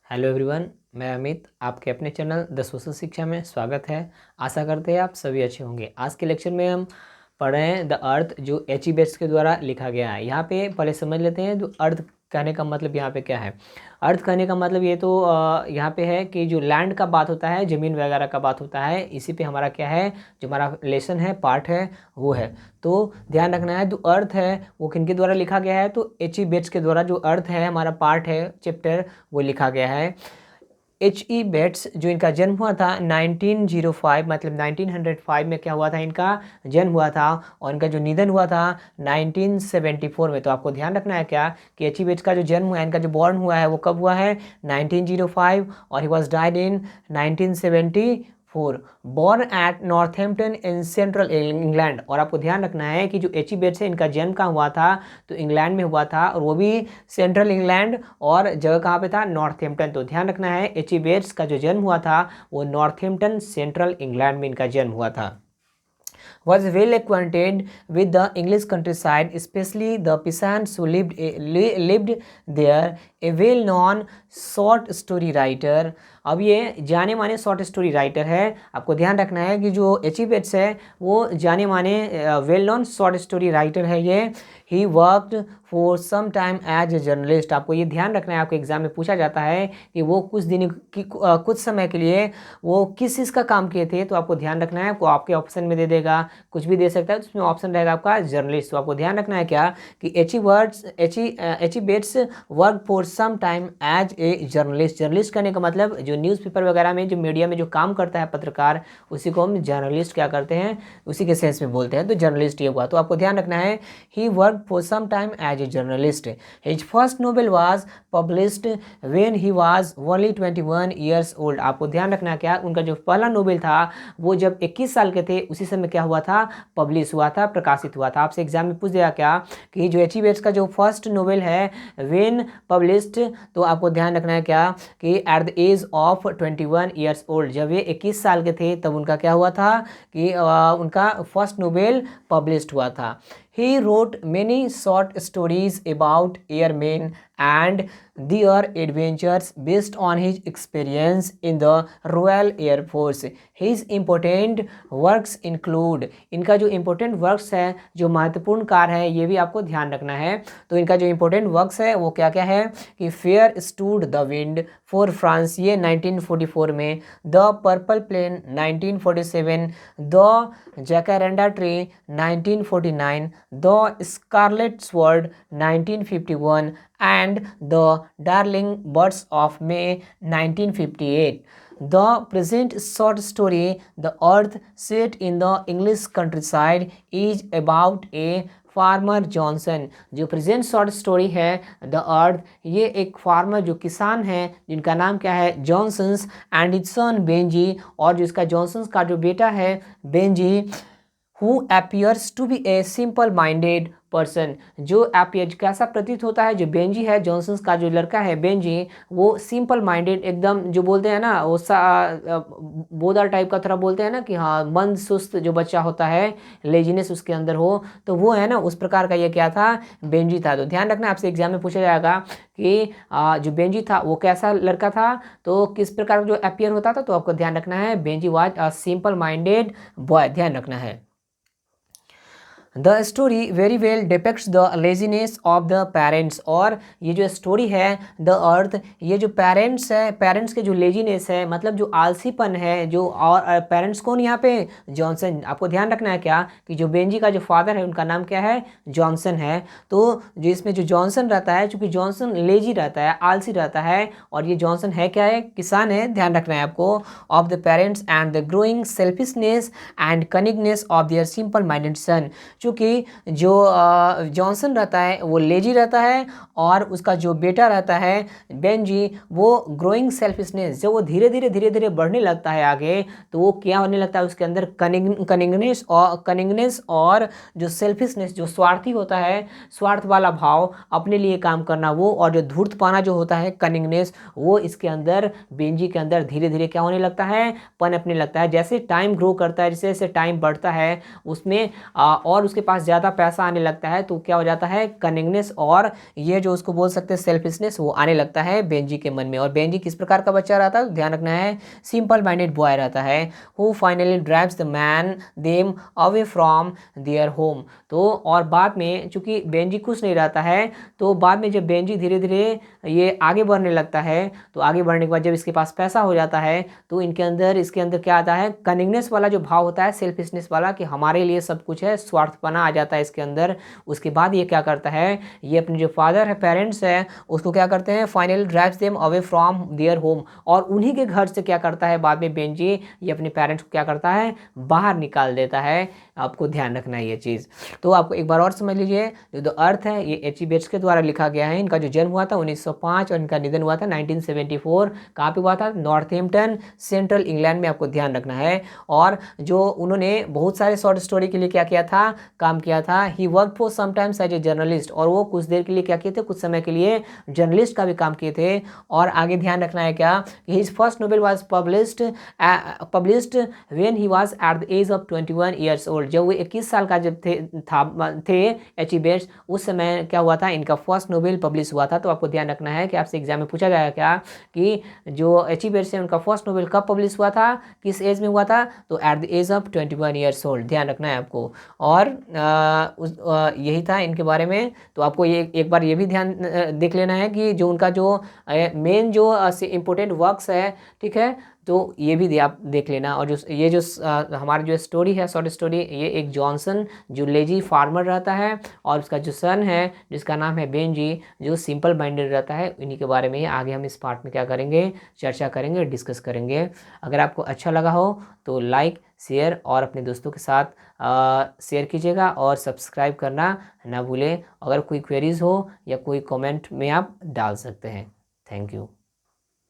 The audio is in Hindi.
हेलो एवरीवन, मैं अमित आपके अपने चैनल द सोशल शिक्षा में स्वागत है। आशा करते हैं आप सभी अच्छे होंगे। आज के लेक्चर में हम पढ़ रहे हैं द अर्थ, जो एच ई बेट्स के द्वारा लिखा गया है। यहाँ पे पहले समझ लेते हैं जो अर्थ कहने का मतलब यहाँ पे क्या है। अर्थ कहने का मतलब ये तो यहाँ पे है कि जो लैंड का बात होता है, ज़मीन वगैरह का बात होता है। इसी पे हमारा क्या है, जो हमारा लेसन है, पार्ट है, वो है। तो ध्यान रखना है, जो अर्थ है वो किनके द्वारा लिखा गया है, तो एच ई बेट्स के द्वारा जो अर्थ है, हमारा पार्ट है, चैप्टर, वो लिखा गया है। एच ई बेट्स, जो इनका जन्म हुआ था 1905, मतलब 1905 में क्या हुआ था, इनका जन्म हुआ था। और इनका जो निधन हुआ था 1974 में। तो आपको ध्यान रखना है क्या कि एच ई बेट्स का जो जन्म हुआ है, इनका जो बॉर्न हुआ है, वो कब हुआ है, 1905, और he was died in 1974। Born at Northampton in central England. और आपको ध्यान रखना है कि जो एच ई बेट्स है, इनका जन्म कहाँ हुआ था, तो इंग्लैंड में हुआ था, और वो भी सेंट्रल इंग्लैंड, और जगह कहाँ पे था, नॉर्थहैम्पटन। तो ध्यान रखना है, एच ई बेट्स का जो जन्म हुआ था वो नॉर्थहैम्पटन सेंट्रल इंग्लैंड में इनका जन्म हुआ था। Was well acquainted with the English countryside, especially the peasants who lived there. A well-known short story writer. अब ये जाने माने शॉर्ट स्टोरी राइटर है। आपको ध्यान रखना है कि जो एच ई बेट्स है वो जाने माने well known short story writer है ये। He worked for some time as a journalist. आपको ये ध्यान रखना है, आपको एग्जाम में पूछा जाता है कि वो कुछ समय के लिए वो किस चीज़ का काम किए थे। तो आपको ध्यान रखना है, वो आपके ऑप्शन में दे देगा, कुछ भी दे सकता है, तो उसमें ऑप्शन रहेगा आपका जर्नलिस्ट। तो आपको ध्यान रखना है क्या कि H E Bates work for some time as a journalist. Journalist करने का मतलब जो न्यूज़पेपर वगैरह में, जो मीडिया में जो काम करता है पत्रकार, उसी को हम जर्नलिस्ट क्या करते हैं, उसी के सेंस में बोलते हैं। तो जर्नलिस्ट ये हुआ। तो आपको ध्यान रखना है, he work for some time as a journalist. His first novel was published when he was only 21 years old. आपको ध्यान रखना क्या, उनका जो पहला नोवेल था वो जब 21 साल के थे, उसी समय क्या हुआ था, पब्लिश हुआ था, प्रकाशित हुआ था। आपसे एग्जाम में पूछ दिया क्या कि जो एच ई बेट्स का जो फर्स्ट नोवेल है व्हेन पब्लिश्ड, तो आपको ध्यान रखना है क्या कि at the age of 21 years old, जब ये 21 साल के थे तब उनका क्या हुआ था कि उनका फर्स्ट नोवेल पब्लिश्ड हुआ था। He wrote many short stories about airmen and their adventures based on his experience in the Royal Air Force. His important works include, इनका जो important works है, जो महत्वपूर्ण कार्य है, ये भी आपको ध्यान रखना है। तो इनका जो important works है वो क्या क्या है कि Fair Stood the Wind for France, ये 1944 में, The Purple Plane 1947, The Jacaranda Tree 1949, The Scarlet Sword 1951, and The Darling Birds of May 1958. The present short story, The Earth, set in the English countryside, is about a farmer Johnson. जो प्रेजेंट शॉर्ट स्टोरी है द अर्थ, ये एक फार्मर, जो किसान है, जिनका नाम क्या है, Johnsons, and its son Benjy, और जो इसका जॉनसन्स का जो बेटा है Benjy, who appears to be a simple minded person. जो एपियर कैसा प्रतीत होता है, जो बेंजी है, जॉनसन्स का जो लड़का है बेंजी, वो सिंपल माइंडेड, एकदम जो बोलते हैं ना, वो बोदर टाइप का थोड़ा बोलते हैं ना कि हाँ, मंद सुस्त जो बच्चा होता है, लेजीनेस उसके अंदर हो, तो वो है ना, उस प्रकार का ये क्या था, बेंजी था। तो ध्यान रखना, आपसे एग्जाम में पूछा जाएगा कि जो बेंजी था वो कैसा लड़का था, तो किस प्रकार का जो एपियर होता था। तो आपको ध्यान रखना है, Benji was a simple minded boy. ध्यान रखना है। The story very well depicts the laziness of the parents. और ये जो स्टोरी है द अर्थ, ये जो पेरेंट्स है, पेरेंट्स के जो लेजीनेस है, मतलब जो आलसीपन है, जो, और पेरेंट्स कौन यहाँ पे, जॉनसन। आपको ध्यान रखना है क्या कि जो बेंजी का जो फादर है उनका नाम क्या है, जॉनसन है। तो जो इसमें जो जॉनसन रहता है, चूंकि जॉनसन लेजी रहता है, आलसी रहता है, और ये जॉनसन है क्या है, किसान है। ध्यान रखना है आपको, of the parents and the growing selfishness and cunningness of their simple minded son. चूँकि जो जॉनसन रहता है वो लेजी रहता है, और उसका जो बेटा रहता है बेंजी, वो ग्रोइंग सेल्फिशनेस, जब वो धीरे धीरे बढ़ने लगता है आगे, तो वो क्या होने लगता है, उसके अंदर कनिंगनेस और जो सेल्फिशनेस, जो स्वार्थी होता है, स्वार्थ वाला भाव, अपने लिए काम करना वो, और जो धूर्तपना जो होता है, कनिंगनेस, वो इसके अंदर, बेंजी के अंदर धीरे धीरे क्या होने लगता है, पनपने लगता है। जैसे टाइम ग्रो करता है, जैसे जैसे टाइम बढ़ता है उसमें और उसके पास ज़्यादा पैसा आने लगता है तो क्या हो जाता है, कनिंगनेस और ये जो उसको बोल सकते हैं सेल्फिशनेस वो आने लगता है बेंजी के मन में। और बेंजी किस प्रकार का बच्चा रहता है, तो ध्यान रखना है, सिंपल माइंडेड बॉय रहता है, who finally drives the man them away from their home. तो और बाद में चूंकि बेंजी खुश नहीं रहता है, तो बाद में जब बेंजी धीरे धीरे ये आगे बढ़ने लगता है, तो आगे बढ़ने के बाद जब इसके पास पैसा हो जाता है तो इसके अंदर क्या आता है, कनिंगनेस वाला जो भाव होता है, सेल्फिशनेस वाला कि हमारे लिए सब कुछ है, स्वार्थपना आ जाता है इसके अंदर। उसके बाद ये क्या करता है, ये अपने जो फादर है, पेरेंट्स है, उसको क्या करते हैं, finally drives them away from their home. और उन्हीं के घर से क्या करता है बाद में बेंजी, ये अपने पेरेंट्स को क्या करता है, बाहर निकाल देता है। आपको ध्यान रखना है ये चीज़। तो आपको एक बार और समझ लीजिए, जो द अर्थ है ये एच.जी. बेट्स के द्वारा लिखा गया है। इनका जो जन्म हुआ था 1905 और इनका निधन हुआ था 1974। कहाँ पे हुआ था, नॉर्थहैम्पटन, सेंट्रल इंग्लैंड में, आपको ध्यान रखना है। और जो उन्होंने बहुत सारे शॉर्ट स्टोरी के लिए क्या किया था, काम किया था। He work for sometimes as a journalist, और वो कुछ देर के लिए क्या किए थे, कुछ समय के लिए जर्नलिस्ट का भी काम किए थे। और आगे ध्यान रखना है क्या, his first novel was published when he was at the age of 21 years old. जब वो 21 साल का जब थे एच.जी. बेट्स, उस समय क्या हुआ था, इनका फर्स्ट नोवेल पब्लिश हुआ था। तो आपको ध्यान रखना है कि आपसे एग्जाम में पूछा गया क्या कि जो एच.जी. बेट्स है उनका फर्स्ट नोवेल कब पब्लिश हुआ था, किस एज में हुआ था, तो at the age of 21 years old. ध्यान रखना है आपको। और यही था इनके बारे में। तो आपको ये एक बार ये भी ध्यान देख लेना है कि जो उनका जो मेन जो इम्पोर्टेंट वर्क्स है, ठीक है, तो ये भी आप देख लेना। और जो हमारी जो स्टोरी है, शॉर्ट स्टोरी, ये एक जॉनसन जो लेजी फार्मर रहता है और उसका जो सन है जिसका नाम है बेंजी, जो सिंपल माइंडेड रहता है। इन्हीं के बारे में ही आगे हम इस पार्ट में क्या करेंगे, चर्चा करेंगे, डिस्कस करेंगे। अगर आपको अच्छा लगा हो तो लाइक, शेयर और अपने दोस्तों के साथ शेयर कीजिएगा और सब्सक्राइब करना ना भूलें। अगर कोई क्वेरीज हो या कोई कमेंट में आप डाल सकते हैं। Thank you.